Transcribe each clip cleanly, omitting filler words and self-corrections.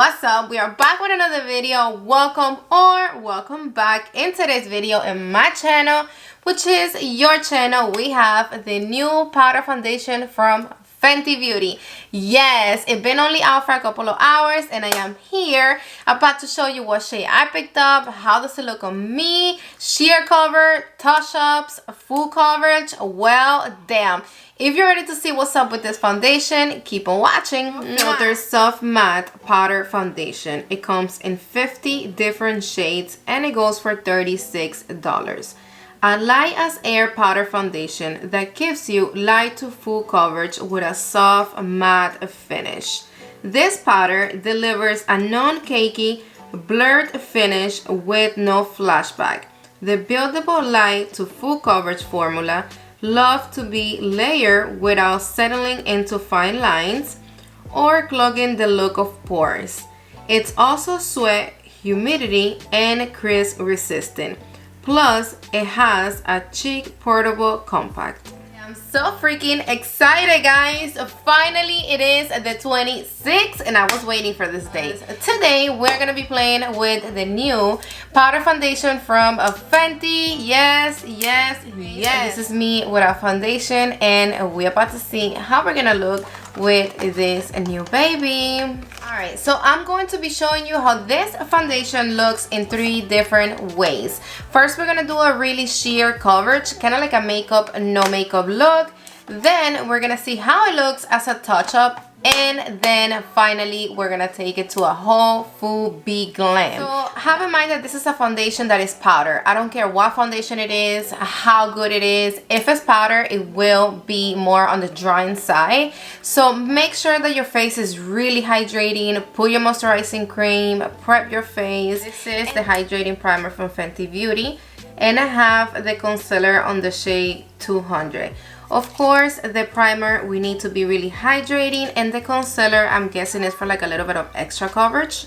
what's up? We are back with another video. Welcome back in today's video in my channel, which is your channel. We have the new powder foundation from Fenty Beauty. Yes, it's been only out for a couple of hours and I am here about to show you what shade I picked up, how does it look on me, sheer cover, touch-ups, full coverage. Well, damn. If you're ready to see what's up with this foundation, keep on watching. Filter Soft Matte Powder Foundation. It comes in 50 different shades and it goes for $36. A light as air powder foundation that gives you light to full coverage with a soft matte finish. This powder delivers a non-cakey, blurred finish with no flashback. The buildable light to full coverage formula love to be layered without settling into fine lines or clogging the look of pores. It's also sweat, humidity, and crease resistant. Plus, it has a cheek portable compact. I'm so freaking excited, guys. Finally, it is the 26th and I was waiting for this day. Today, we're gonna be playing with the new powder foundation from Fenty. Yes. This is me with a foundation and we're about to see how we're gonna look with this new baby. Alright, so I'm going to be showing you how this foundation looks in 3 different ways. First, we're gonna do a really sheer coverage, kind of like a makeup, no makeup look. Then we're gonna see how it looks as a touch-up. And then finally, we're gonna take it to a whole full big glam. So have in mind that this is a foundation that is powder. I don't care what foundation it is, how good it is. If it's powder, it will be more on the drying side. So make sure that your face is really hydrating. Put your moisturizing cream, prep your face. This is the hydrating primer from Fenty Beauty. And I have the concealer on the shade 200. Of course, the primer, we need to be really hydrating, and the concealer, I'm guessing, is for like a little bit of extra coverage.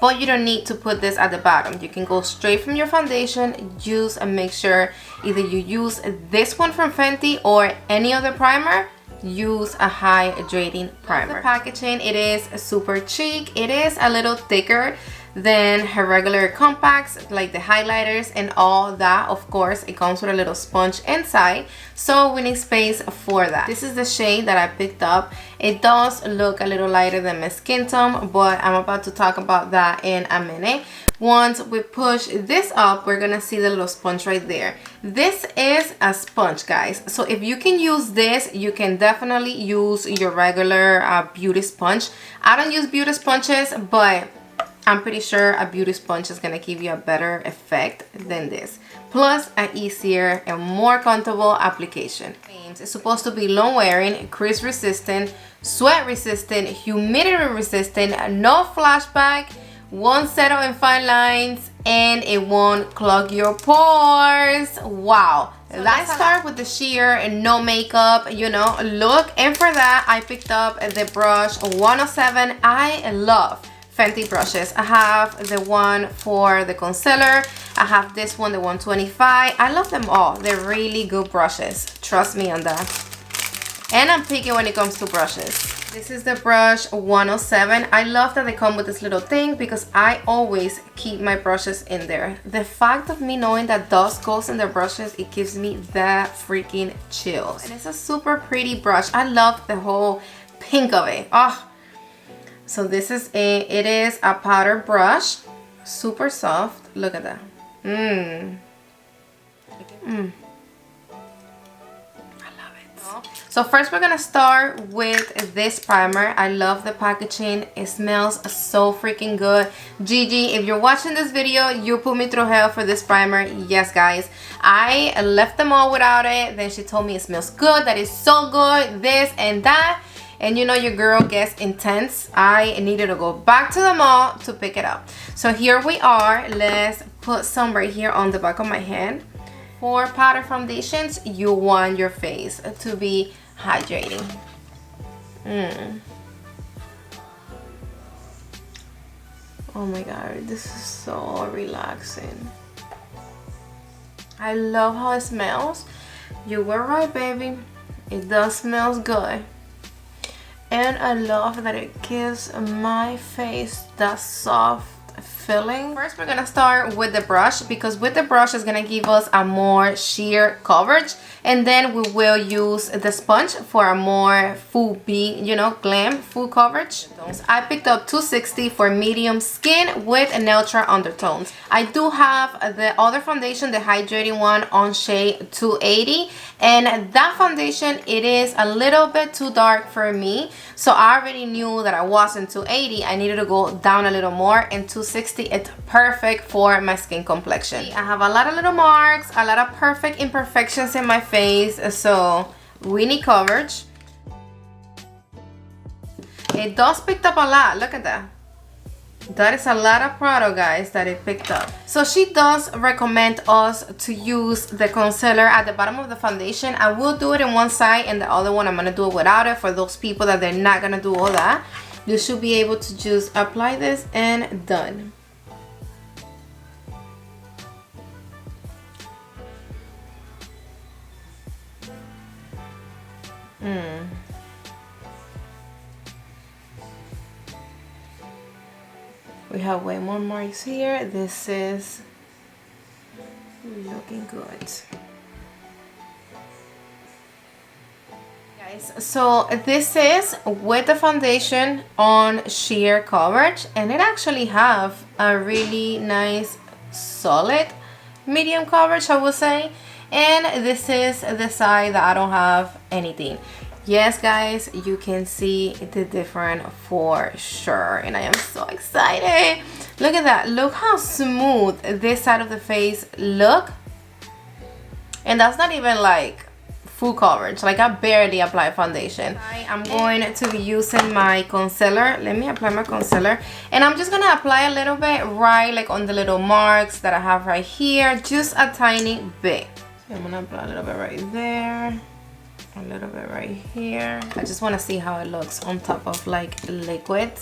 But you don't need to put this at the bottom. You can go straight from your foundation, use and make sure either you use this one from Fenty or any other primer. Use a hydrating primer. The packaging, it is super chic. It is a little thicker than her regular compacts, like the highlighters and all that. Of course, it comes with a little sponge inside, so we need space for that. This is the shade that I picked up. It does look a little lighter than my skin tone, but I'm about to talk about that in a minute. Once we push this up, we're gonna see the little sponge right there. This is a sponge, guys, so if you can use this, you can definitely use your regular beauty sponge. I don't use beauty sponges, but I'm pretty sure a beauty sponge is gonna give you a better effect than this. Plus, an easier and more comfortable application. It's supposed to be long wearing, crease resistant, sweat resistant, humidity resistant, no flashback, won't settle in fine lines, and it won't clog your pores. Wow. So let's start with the sheer and no makeup, you know, look. And for that, I picked up the brush 107. I love Fenty brushes. I have the one for the concealer. I have this one, the 125. I love them all. They're really good brushes. Trust me on that. And I'm picky when it comes to brushes. This is the brush 107. I love that they come with this little thing because I always keep my brushes in there. The fact of me knowing that dust goes in the brushes, it gives me that freaking chills. And it's a super pretty brush. I love the whole pink of it. Oh. So this is it is a powder brush, super soft. Look at that. I love it. So first we're gonna start with this primer. I love the packaging. It smells so freaking good. Gigi, if you're watching this video, you put me through hell for this primer. Yes, guys. I left them all without it. Then she told me it smells good, that is so good, this and that. And you know your girl gets intense. I needed to go back to the mall to pick it up. So here we are. Let's put some right here on the back of my hand. For powder foundations, you want your face to be hydrating. Oh my god, this is so relaxing. I love how it smells. You were right, baby. It does smell good. and I love that it gives my face that soft feeling. First, we're gonna start with the brush, because with the brush is gonna give us a more sheer coverage, and then we will use the sponge for a more full glam full coverage. I picked up 260 for medium skin with neutral undertones. I do have the other foundation, the hydrating one, on shade 280, and that foundation, it is a little bit too dark for me, so I already knew that I wasn't 280. I needed to go down a little more, and 260, it's perfect for my skin complexion. I have a lot of little marks, a lot of perfect imperfections in my face, so we need coverage. It does pick up a lot. Look at that. That is a lot of product, guys, that it picked up. So she does recommend us to use the concealer at the bottom of the foundation. I will do it in one side, and the other one I'm gonna do it without it. For those people that they're not gonna do all that, you should be able to just apply this and done. We have way more marks here. This is looking good. Guys, so this is with the foundation on sheer coverage, and it actually have a really nice solid medium coverage, I would say. And this is the side that I don't have anything. Yes, guys, you can see the difference for sure, and I am so excited. Look at that. Look how smooth this side of the face look, and that's not even like full coverage. Like, I barely apply foundation. I'm going to be using my concealer. Let me apply my concealer, and I'm just gonna apply a little bit right like on the little marks that I have right here, just a tiny bit. So I'm gonna apply a little bit right there, a little bit right here. I just want to see how it looks on top of like liquid,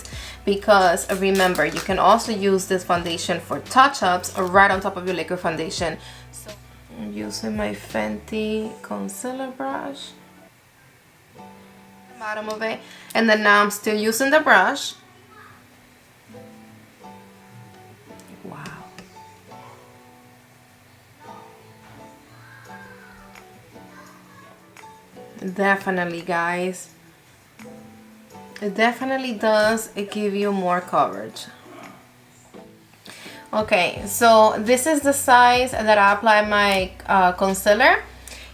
because remember, you can also use this foundation for touch-ups right on top of your liquid foundation. So I'm using my Fenty concealer brush, bottom of it, and then now I'm still using the brush. Wow. Definitely, guys, it definitely does give you more coverage. Okay, so this is the size that I apply my concealer,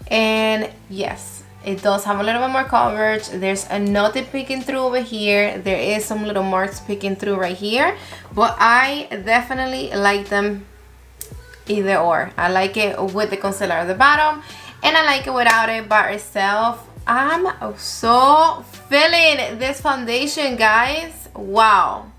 and yes, it does have a little bit more coverage. There's a nothing peeking through over here. There is some little marks peeking through right here, but I definitely like them either or. I like it with the concealer at the bottom, and I like it without it by itself. I'm so feeling this foundation, guys. Wow.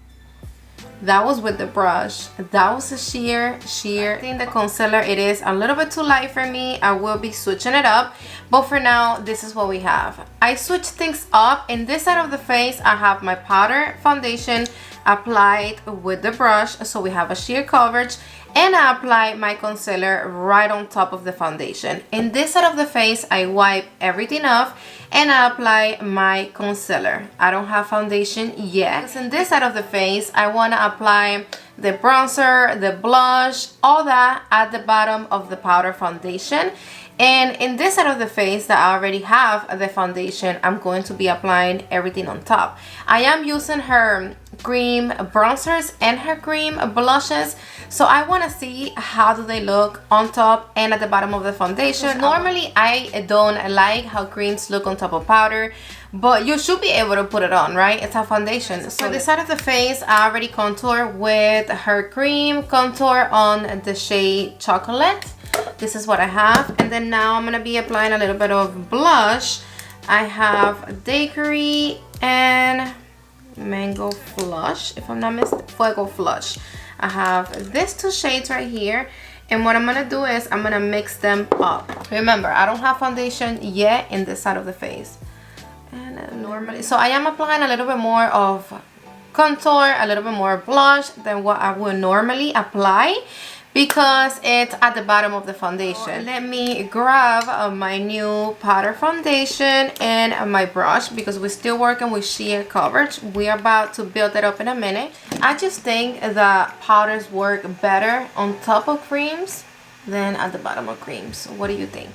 That was with the brush. That was a sheer. I think the concealer, it is a little bit too light for me. I will be switching it up, but for now, this is what we have. I switched things up. In this side of the face, I have my powder foundation applied with the brush, so we have a sheer coverage, and I apply my concealer right on top of the foundation. In this side of the face, I wipe everything off and I apply my concealer. I don't have foundation yet. In this side of the face, I want to apply the bronzer, the blush, all that at the bottom of the powder foundation. And in this side of the face that I already have the foundation, I'm going to be applying everything on top. I am using her cream bronzers and her cream blushes, so I want to see how do they look on top and at the bottom of the foundation. Normally I don't like how creams look on top of powder, but you should be able to put it on, right? It's a foundation. So this side of the face, I already contour with her cream contour on the shade Chocolate. This is what I have, and then now I'm gonna be applying a little bit of blush. I have Daiquiri and Mango Flush, if I'm not mistaken, Fuego Flush. I have these two shades right here, and what I'm gonna do is I'm gonna mix them up. Remember, I don't have foundation yet in this side of the face, and normally, so I am applying a little bit more of contour, a little bit more blush than what I would normally apply, because it's at the bottom of the foundation. Let me grab my new powder foundation and my brush because we're still working with sheer coverage. We're about to build it up in a minute. I just think that powders work better on top of creams than at the bottom of creams. What do you think?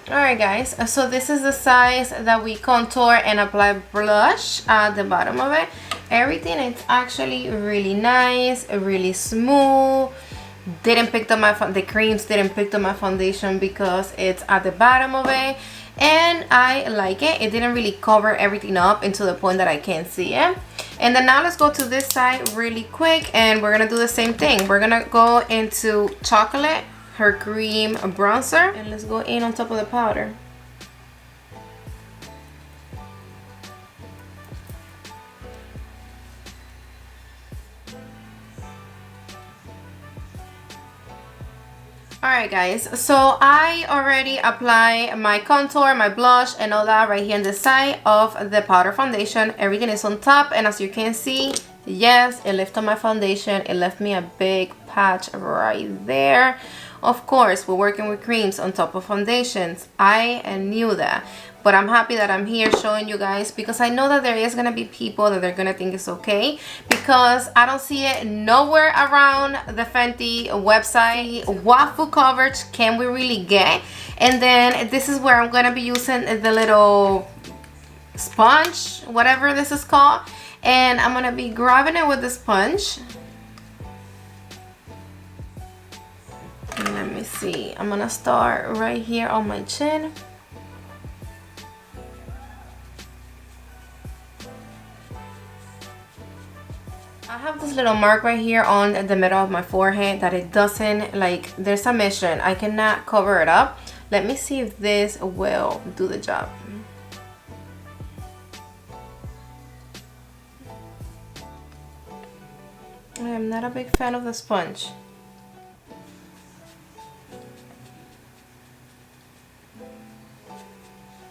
Alright guys, so this is the size that we contour and apply blush at the bottom of it. Everything is actually really nice, really smooth. Didn't pick up the creams didn't pick up my foundation because it's at the bottom of it, and I like it. It didn't really cover everything up into the point that I can't see it. And then now let's go to this side really quick, and we're gonna do the same thing. We're gonna go into chocolate, her cream bronzer, and let's go in on top of the powder. Alright guys, so I already applied my contour, my blush, and all that right here on the side of the powder foundation. Everything is on top, and as you can see, yes, it lifted my foundation. It left me a big patch right there. Of course, we're working with creams on top of foundations. I knew that. But I'm happy that I'm here showing you guys, because I know that there is going to be people that they're going to think it's okay, because I don't see it nowhere around the Fenty website. What full coverage can we really get? And then this is where I'm going to be using the little sponge, whatever this is called. And I'm going to be grabbing it with the sponge. Let me see. I'm going to start right here on my chin. I have this little mark right here on the middle of my forehead that it doesn't, like, there's a mission. I cannot cover it up. Let me see if this will do the job. I am not a big fan of the sponge.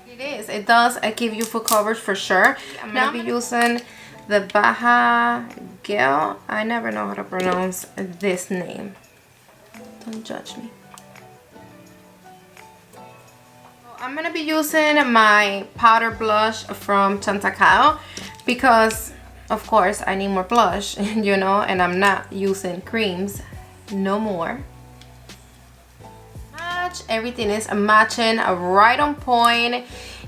It is. It does give you full coverage for sure. I'm going to be using the Baja Gel. I never know how to pronounce this name. Don't judge me. I'm gonna be using my powder blush from Chantacal because, of course, I need more blush, you know, and I'm not using creams no more. Everything is matching right on point,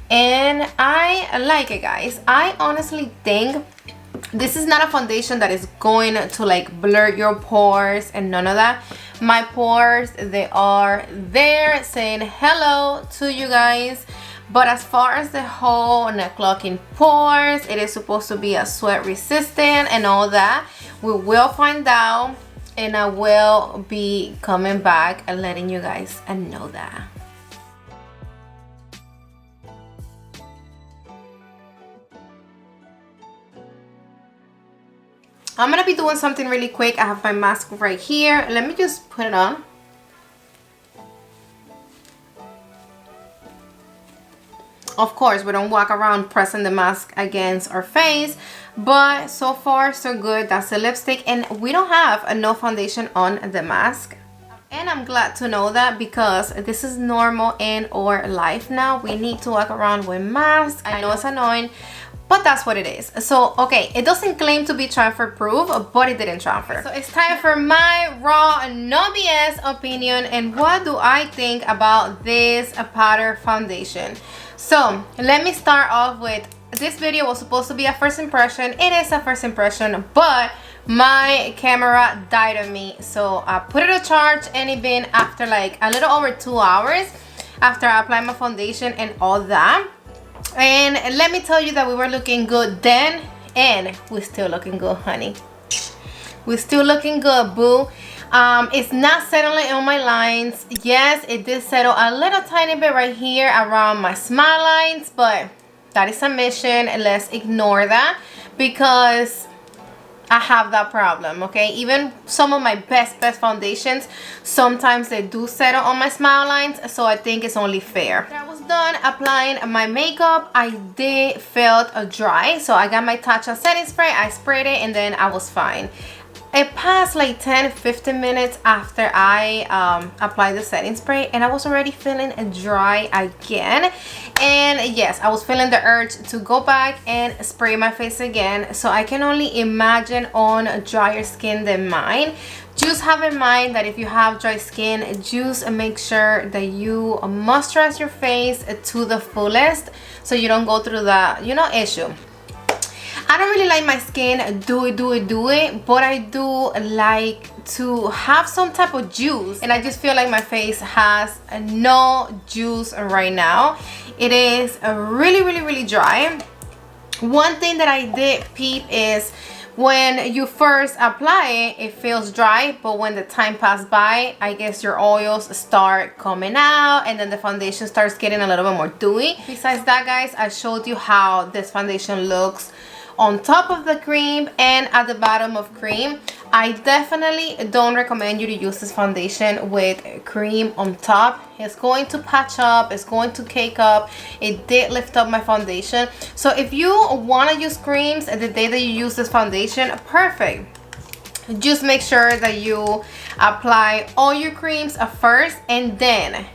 and I like it, guys. I honestly think this is not a foundation that is going to like blur your pores and none of that. My pores, they are there saying hello to you guys. But as far as the whole neck locking pores, it is supposed to be a sweat resistant and all that. We will find out, and I will be coming back and letting you guys know that. I'm gonna be doing something really quick. I have my mask right here. Let me just put it on. Of course, we don't walk around pressing the mask against our face, but so far so good. That's the lipstick, and we don't have no foundation on the mask. And I'm glad to know that, because this is normal in our life now. We need to walk around with masks. I know it's annoying, but that's what it is. So, okay, it doesn't claim to be transfer proof, but it didn't transfer. So it's time for my raw, no BS opinion, and what do I think about this powder foundation. So let me start off with, this video was supposed to be a first impression. It is a first impression, but my camera died on me. So I put it on charge, and it been after like a little over 2 hours after I applied my foundation and all that. And let me tell you that we were looking good then, and we're still looking good, honey. We're still looking good, boo. It's not settling on my lines. Yes, it did settle a little tiny bit right here around my smile lines, but that is a mission. Let's ignore that, because I have that problem, okay? Even some of my best foundations, sometimes they do settle on my smile lines, so I think it's only fair. After I was done applying my makeup, I did felt dry, so I got my Tatcha setting spray, I sprayed it, and then I was fine. it passed like 10-15 minutes after I applied the setting spray, and I was already feeling dry again. And yes, I was feeling the urge to go back and spray my face again. So I can only imagine on drier skin than mine. Just have in mind that if you have dry skin, just make sure that you moisturize your face to the fullest so you don't go through the, you know, issue. I don't really like my skin do it, but I do like to have some type of juice, and I just feel like my face has no juice right now. It is really dry. One thing that I did peep is when you first apply it, it feels dry, but when the time passes by, I guess your oils start coming out, and then the foundation starts getting a little bit more dewy. Besides that, guys, I showed you how this foundation looks on top of the cream and at the bottom of cream. I definitely don't recommend you to use this foundation with cream on top. It's going to patch up, it's going to cake up. It did lift up my foundation. So if you want to use creams the day that you use this foundation, perfect. Just make sure that you apply all your creams first and then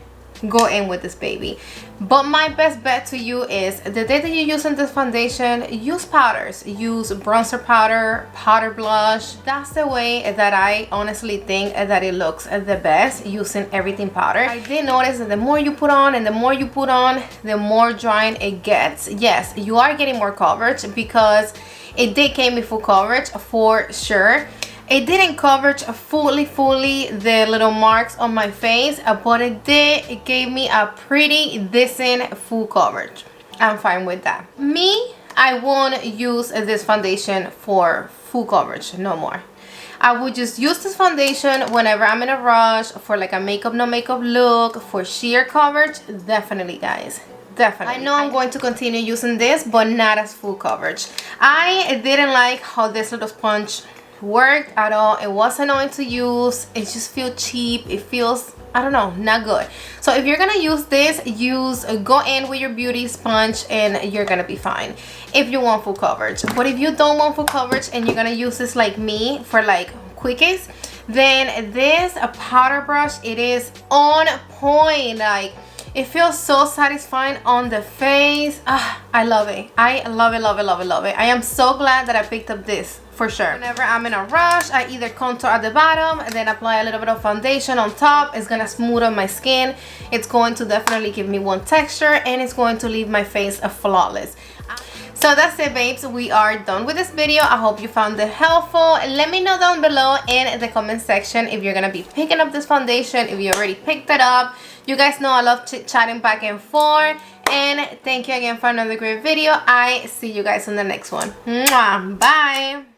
go in with this baby. But my best bet to you is the day that you're using this foundation, use powders. Use bronzer powder, powder blush. That's the way that I honestly think that it looks the best, using everything powder. I did notice that the more you put on and the more you put on, the more drying it gets. Yes, you are getting more coverage because it did give me full coverage for sure. It didn't cover fully the little marks on my face, but it gave me a pretty decent full coverage. I'm fine with that. Me, I won't use this foundation for full coverage no more. I would just use this foundation whenever I'm in a rush, for like a makeup no makeup look, for sheer coverage. Definitely, guys. Definitely. I know I'm going to continue using this, but not as full coverage. I didn't like how this little sponge worked at all. It was annoying to use. It just feels cheap. It feels, I don't know, not good. So if you're gonna use this, go in with your beauty sponge and you're gonna be fine if you want full coverage. But if you don't want full coverage and you're gonna use this like me for like quickies, then this powder brush, it is on point. Like, it feels so satisfying on the face. I love it. I love it. I am so glad that I picked up this, for sure. Whenever I'm in a rush, I either contour at the bottom and then apply a little bit of foundation on top. It's gonna smooth out my skin. It's going to definitely give me one texture, and it's going to leave my face flawless. So that's it, babes. We are done with this video. I hope you found it helpful. Let me know down below in the comment section if you're gonna be picking up this foundation, if you already picked it up. You guys know I love chit-chatting back and forth. And thank you again for another great video. I see you guys in the next one. Mwah. Bye.